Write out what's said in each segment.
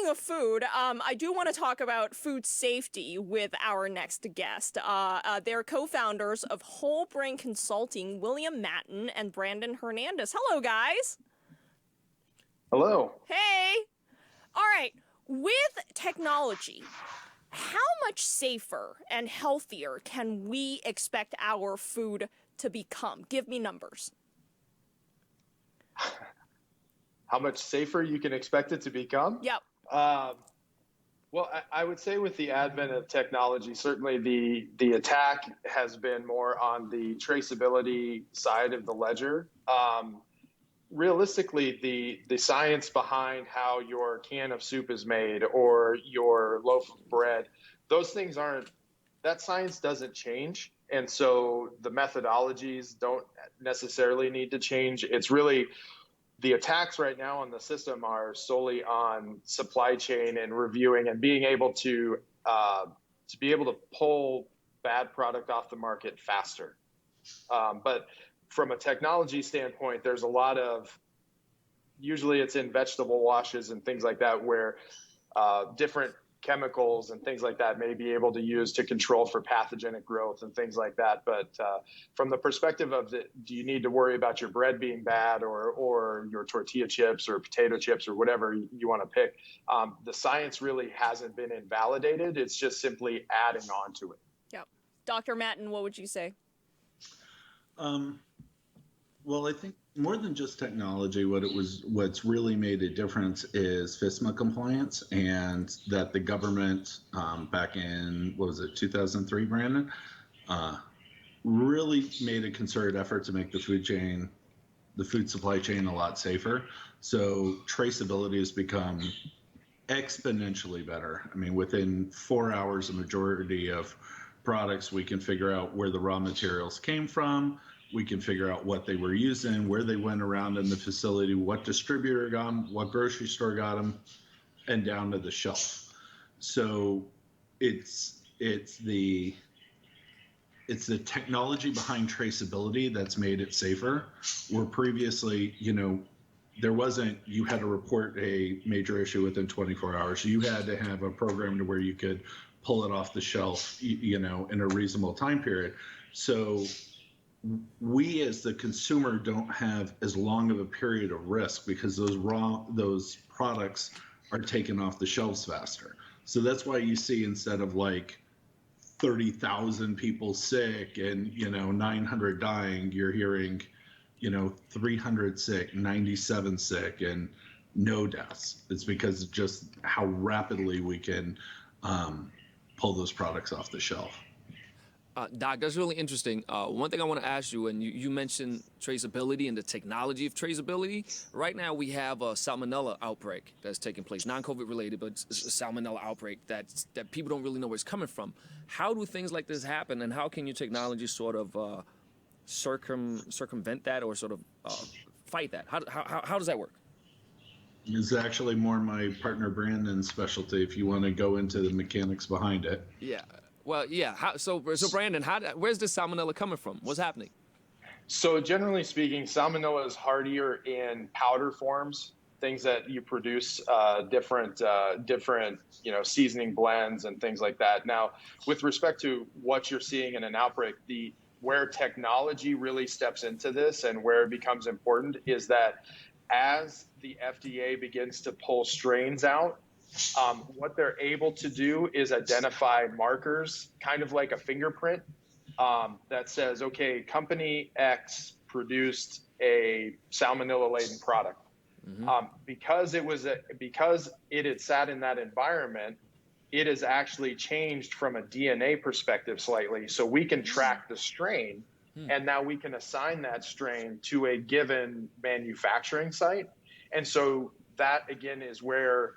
speaking of food, I do want to talk about food safety with our next guest. They're co-founders of Whole Brain Consulting, William Madden and Brandon Hernandez. Hello, guys. Hello. Hey. All right. With technology, how much safer and healthier can we expect our food to become? Give me numbers. How much safer you can expect it to become? Yep. Um, well, I would say with the advent of technology, certainly the attack has been more on the traceability side of the ledger. Realistically, the science behind how your can of soup is made or your loaf of bread, those things aren't, that science doesn't change. And so the methodologies don't necessarily need to change. It's really the attacks right now on the system are solely on supply chain and reviewing and being able to be able to pull bad product off the market faster. But from a technology standpoint, there's a lot of, usually it's in vegetable washes and things like that, where different chemicals and things like that may be able to use to control for pathogenic growth and things like that. But from the perspective of do you need to worry about your bread being bad or your tortilla chips or potato chips or whatever you want to pick, the science really hasn't been invalidated. It's just simply adding on to it. Yep. Dr. Madden, what would you say? Well, I think more than just technology, what's really made a difference is FISMA compliance, and that the government back in, what was it, 2003, Brandon, really made a concerted effort to make the food supply chain a lot safer. So traceability has become exponentially better. I mean, within 4 hours, a majority of products, we can figure out where the raw materials came from. We can figure out what they were using, where they went around in the facility, what distributor got them, what grocery store got them, and down to the shelf. So it's the technology behind traceability that's made it safer. Where previously, you had to report a major issue within 24 hours. You had to have a program to where you could pull it off the shelf, in a reasonable time period. So we as the consumer don't have as long of a period of risk because those products are taken off the shelves faster. So that's why you see, instead of like 30,000 people sick and 900 dying, you're hearing 300 sick, 97 sick, and no deaths. It's because of just how rapidly we can pull those products off the shelf. Doc, that's really interesting. One thing I want to ask you, and you mentioned traceability and the technology of traceability. Right now, we have a salmonella outbreak that's taking place, non-COVID related, but it's a salmonella outbreak that people don't really know where it's coming from. How do things like this happen, and how can your technology sort of circumvent that or sort of fight that? How does that work? It's actually more my partner Brandon's specialty if you want to go into the mechanics behind it. Yeah. Well, yeah. So Brandon, where's this salmonella coming from? What's happening? So generally speaking, salmonella is hardier in powder forms, things that you produce, different seasoning blends and things like that. Now, with respect to what you're seeing in an outbreak, where technology really steps into this and where it becomes important is that as the FDA begins to pull strains out, what they're able to do is identify markers, kind of like a fingerprint, that says, okay, company X produced a salmonella-laden product. Mm-hmm. Because it had sat in that environment, it has actually changed from a DNA perspective slightly. So we can track the strain, and now we can assign that strain to a given manufacturing site. And so that, again, is where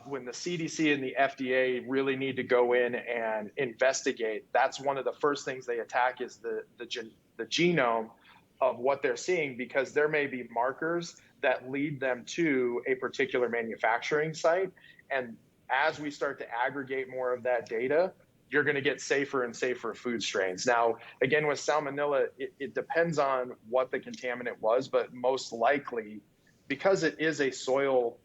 when the CDC and the FDA really need to go in and investigate, that's one of the first things they attack is the genome of what they're seeing, because there may be markers that lead them to a particular manufacturing site. And as we start to aggregate more of that data, you're going to get safer and safer food strains. Now, again, with salmonella, it depends on what the contaminant was, but most likely, because it is a soil-based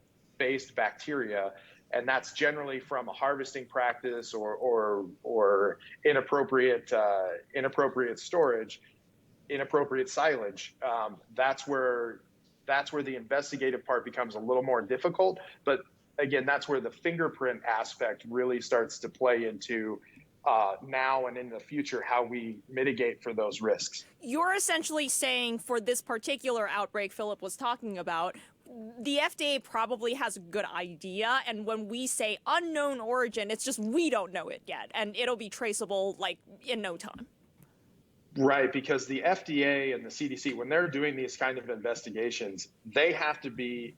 based bacteria, and that's generally from a harvesting practice or inappropriate storage, inappropriate silage. That's where the investigative part becomes a little more difficult. But again, that's where the fingerprint aspect really starts to play into now and in the future how we mitigate for those risks. You're essentially saying for this particular outbreak Philip was talking about, the FDA probably has a good idea, and when we say unknown origin, it's just we don't know it yet, and it'll be traceable like in no time. Right, because the FDA and the CDC, when they're doing these kind of investigations, they have to be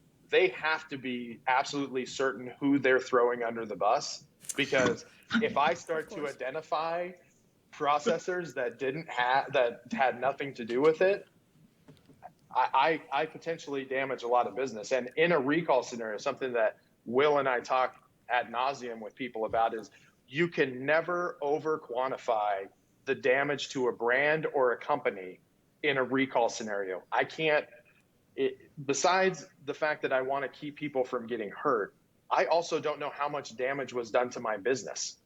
absolutely certain who they're throwing under the bus. Because if I start to identify processors that had nothing to do with it, I potentially damage a lot of business. And in a recall scenario, something that Will and I talk ad nauseum with people about is you can never over quantify the damage to a brand or a company in a recall scenario. I can't, besides the fact that I want to keep people from getting hurt, I also don't know how much damage was done to my business.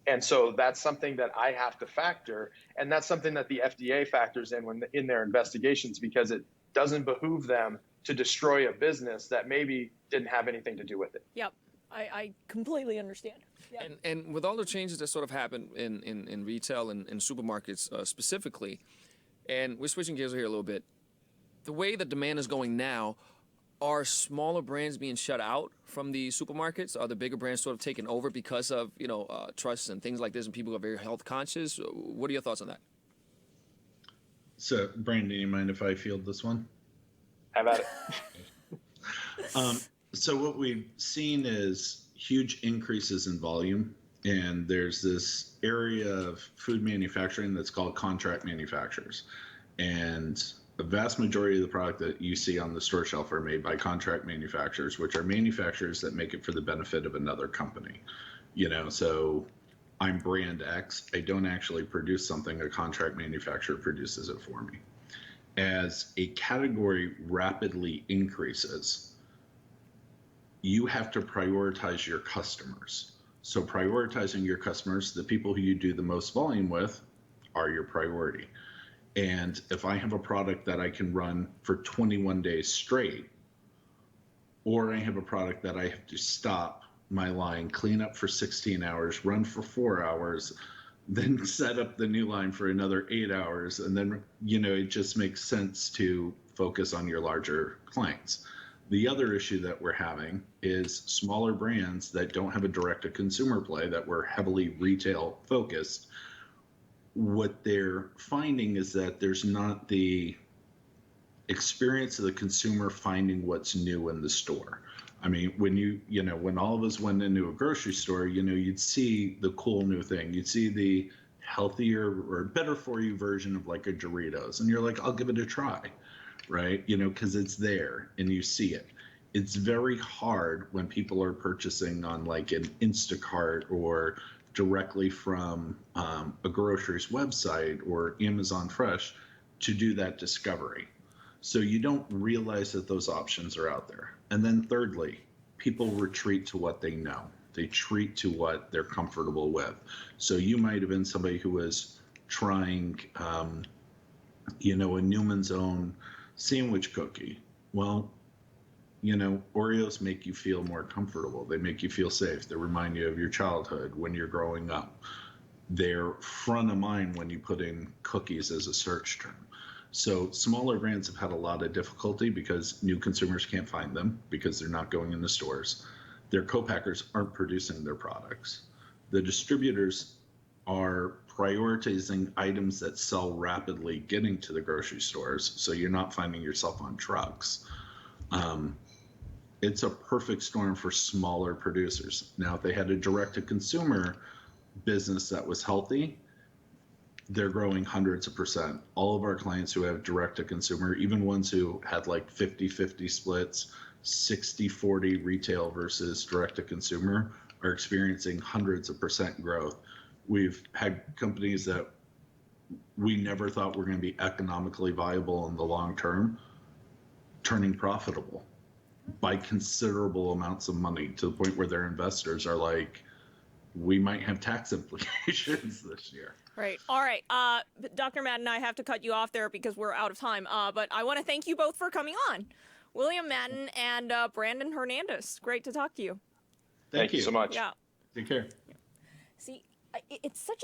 And so that's something that I have to factor. And that's something that the FDA factors in their investigations, because it doesn't behoove them to destroy a business that maybe didn't have anything to do with it. Yep, I completely understand. Yep. And with all the changes that sort of happened in retail and supermarkets specifically, and we're switching gears here a little bit, the way the demand is going now, are smaller brands being shut out from the supermarkets? Are the bigger brands sort of taking over because of, trust and things like this, and people are very health conscious? What are your thoughts on that? So, Brandon, do you mind if I field this one? How about it? So what we've seen is huge increases in volume, and there's this area of food manufacturing that's called contract manufacturers. And the vast majority of the product that you see on the store shelf are made by contract manufacturers, which are manufacturers that make it for the benefit of another company. So I'm brand X. I don't actually produce something. A contract manufacturer produces it for me. As a category rapidly increases, you have to prioritize your customers. So prioritizing your customers, the people who you do the most volume with, are your priority. And if I have a product that I can run for 21 days straight, or I have a product that I have to stop my line, clean up for 16 hours, run for 4 hours, then set up the new line for another 8 hours, and then, it just makes sense to focus on your larger clients. The other issue that we're having is smaller brands that don't have a direct-to-consumer play, that were heavily retail focused. What they're finding is that there's not the experience of the consumer finding what's new in the store. I mean, when all of us went into a grocery store, you'd see the cool new thing. You'd see the healthier or better for you version of like a Doritos. And you're like, I'll give it a try, right? Because it's there and you see it. It's very hard when people are purchasing on like an Instacart or directly from a grocer's website or Amazon Fresh to do that discovery. So you don't realize that those options are out there. And then thirdly, people retreat to what they know. They treat to what they're comfortable with. So you might have been somebody who was trying, a Newman's Own sandwich cookie. Well, Oreos make you feel more comfortable. They make you feel safe. They remind you of your childhood when you're growing up. They're front of mind when you put in cookies as a search term. So smaller brands have had a lot of difficulty because new consumers can't find them because they're not going in the stores. Their co-packers aren't producing their products. The distributors are prioritizing items that sell rapidly getting to the grocery stores, so you're not finding yourself on trucks. It's a perfect storm for smaller producers. Now, if they had a direct-to-consumer business that was healthy, they're growing hundreds of percent. All of our clients who have direct-to-consumer, even ones who had like 50-50 splits, 60-40 retail versus direct-to-consumer, are experiencing hundreds of percent growth. We've had companies that we never thought were going to be economically viable in the long term turning profitable. by considerable amounts of money to the point where their investors are like, we might have tax implications this year. Right. All right. Dr. Madden, I have to cut you off there because we're out of time. But I want to thank you both for coming on. William Madden and Brandon Hernandez. Great to talk to you. Thank you so much. Yeah. Take care. See, it's such a